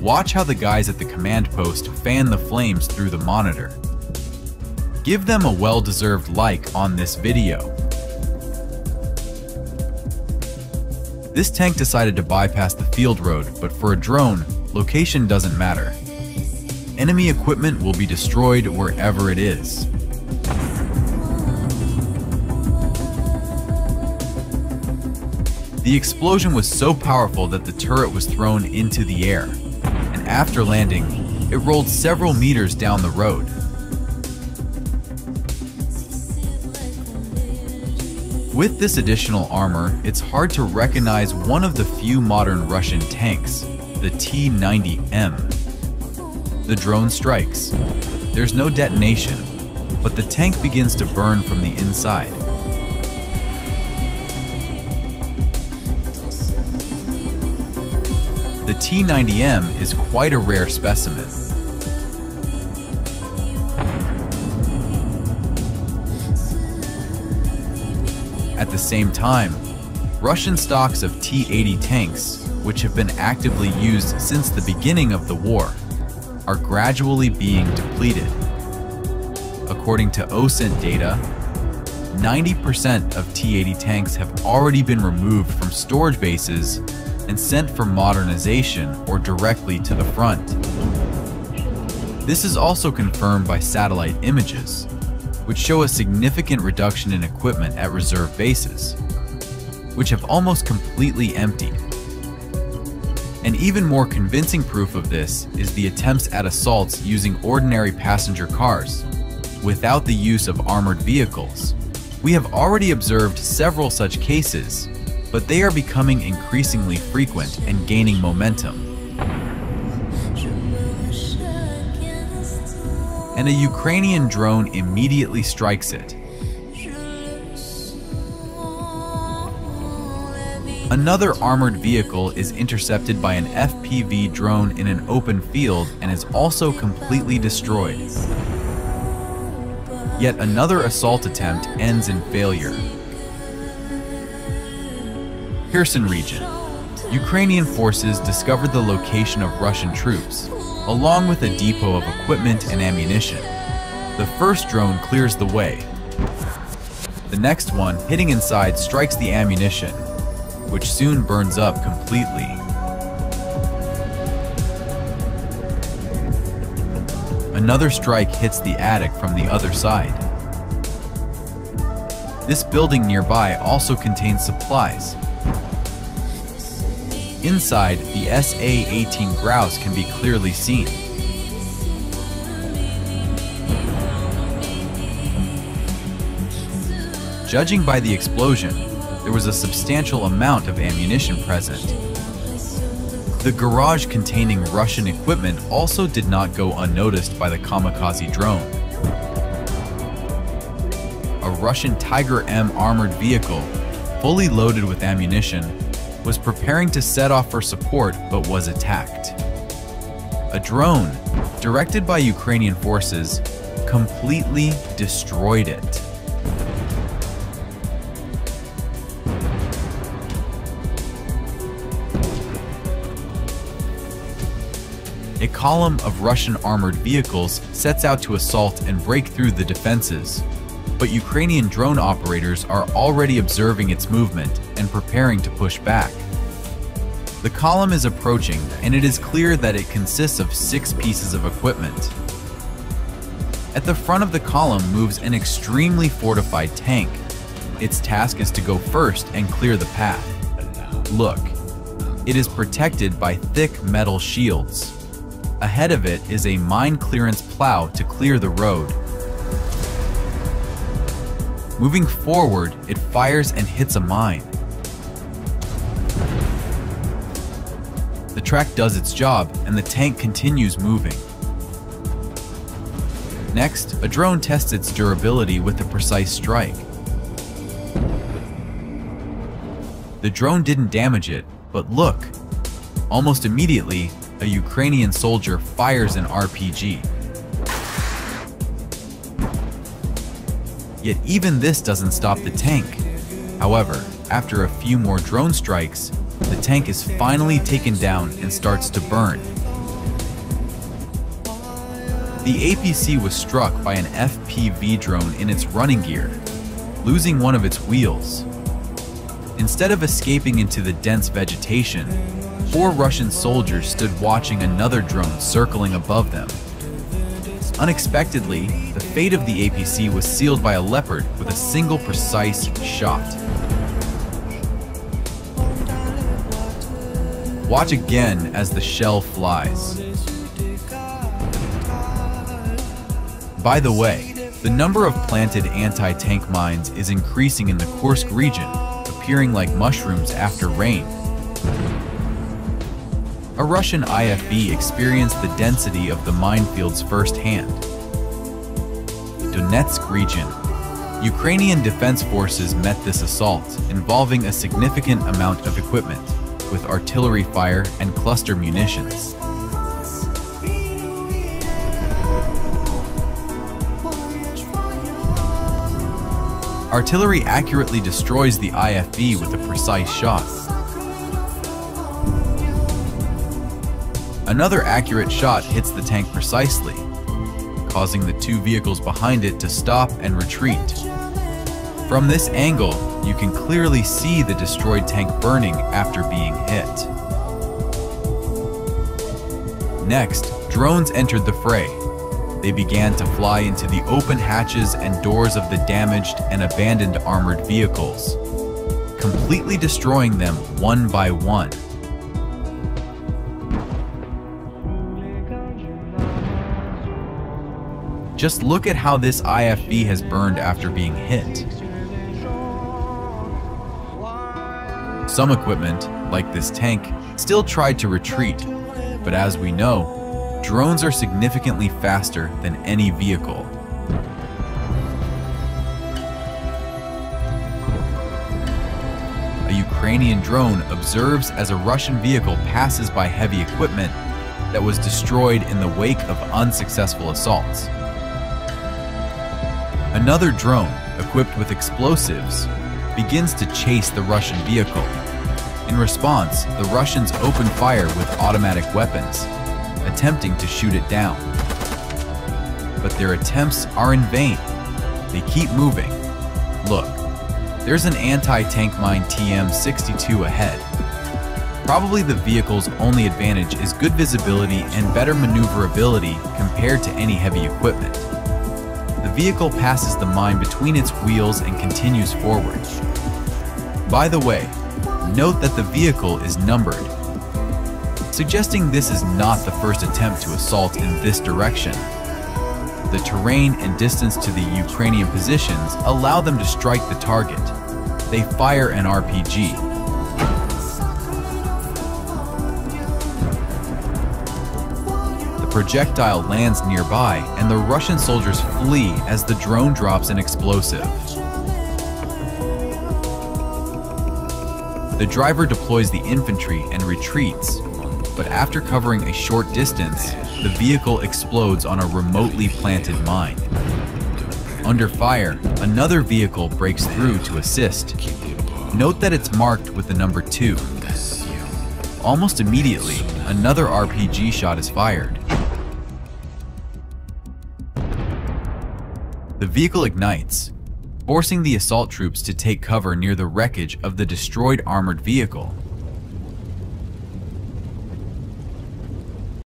Watch how the guys at the command post fan the flames through the monitor. Give them a well-deserved like on this video. This tank decided to bypass the field road, but for a drone, location doesn't matter. Enemy equipment will be destroyed wherever it is. The explosion was so powerful that the turret was thrown into the air, and after landing, it rolled several meters down the road. With this additional armor, it's hard to recognize one of the few modern Russian tanks, the T-90M. The drone strikes. There's no detonation, but the tank begins to burn from the inside. The T-90M is quite a rare specimen. At the same time, Russian stocks of T-80 tanks, which have been actively used since the beginning of the war, are gradually being depleted. According to OSINT data, 90% of T-80 tanks have already been removed from storage bases and sent for modernization or directly to the front. This is also confirmed by satellite images, which show a significant reduction in equipment at reserve bases, which have almost completely emptied. And even more convincing proof of this is the attempts at assaults using ordinary passenger cars, without the use of armored vehicles. We have already observed several such cases, but they are becoming increasingly frequent and gaining momentum. And a Ukrainian drone immediately strikes it. Another armored vehicle is intercepted by an FPV drone in an open field and is also completely destroyed. Yet another assault attempt ends in failure. Kherson region. Ukrainian forces discovered the location of Russian troops, along with a depot of equipment and ammunition. The first drone clears the way. The next one, hitting inside, strikes the ammunition, which soon burns up completely. Another strike hits the attic from the other side. This building nearby also contains supplies. Inside, the SA8 Grous can be clearly seen. Judging by the explosion, there was a substantial amount of ammunition present. The garage containing Russian equipment also did not go unnoticed by the kamikaze drone. A Russian Tiger M armored vehicle, fully loaded with ammunition, was preparing to set off for support but was attacked. A drone, directed by Ukrainian forces, completely destroyed it. A column of Russian armored vehicles sets out to assault and break through the defenses, but Ukrainian drone operators are already observing its movement and preparing to push back. The column is approaching, and it is clear that it consists of 6 pieces of equipment. At the front of the column moves an extremely fortified tank. Its task is to go first and clear the path. Look, it is protected by thick metal shields. Ahead of it is a mine clearance plow to clear the road. Moving forward, it fires and hits a mine. The track does its job, and the tank continues moving. Next, a drone tests its durability with a precise strike. The drone didn't damage it, but look! Almost immediately, a Ukrainian soldier fires an RPG. Yet even this doesn't stop the tank. However, after a few more drone strikes, the tank is finally taken down and starts to burn. The APC was struck by an FPV drone in its running gear, losing one of its wheels. Instead of escaping into the dense vegetation, 4 Russian soldiers stood watching another drone circling above them. Unexpectedly, the fate of the APC was sealed by a Leopard with a single precise shot. Watch again as the shell flies. By the way, the number of planted anti-tank mines is increasing in the Kursk region, appearing like mushrooms after rain. A Russian IFV experienced the density of the minefields firsthand. Donetsk region. Ukrainian defense forces met this assault, involving a significant amount of equipment, with artillery fire and cluster munitions. Artillery accurately destroys the IFV with a precise shot. Another accurate shot hits the tank precisely, causing the 2 vehicles behind it to stop and retreat. From this angle, you can clearly see the destroyed tank burning after being hit. Next, drones entered the fray. They began to fly into the open hatches and doors of the damaged and abandoned armored vehicles, completely destroying them one by one. Just look at how this IFV has burned after being hit. Some equipment, like this tank, still tried to retreat, but as we know, drones are significantly faster than any vehicle. A Ukrainian drone observes as a Russian vehicle passes by heavy equipment that was destroyed in the wake of unsuccessful assaults. Another drone, equipped with explosives, begins to chase the Russian vehicle. In response, the Russians open fire with automatic weapons, attempting to shoot it down. But their attempts are in vain. They keep moving. Look, there's an anti-tank mine TM-62 ahead. Probably the vehicle's only advantage is good visibility and better maneuverability compared to any heavy equipment. The vehicle passes the mine between its wheels and continues forward. By the way, note that the vehicle is numbered, suggesting this is not the first attempt to assault in this direction. The terrain and distance to the Ukrainian positions allow them to strike the target. They fire an RPG. Projectile lands nearby, and the Russian soldiers flee as the drone drops an explosive. The driver deploys the infantry and retreats, but after covering a short distance, the vehicle explodes on a remotely planted mine. Under fire, another vehicle breaks through to assist. Note that it's marked with the number 2. Almost immediately, another RPG shot is fired. The vehicle ignites, forcing the assault troops to take cover near the wreckage of the destroyed armored vehicle.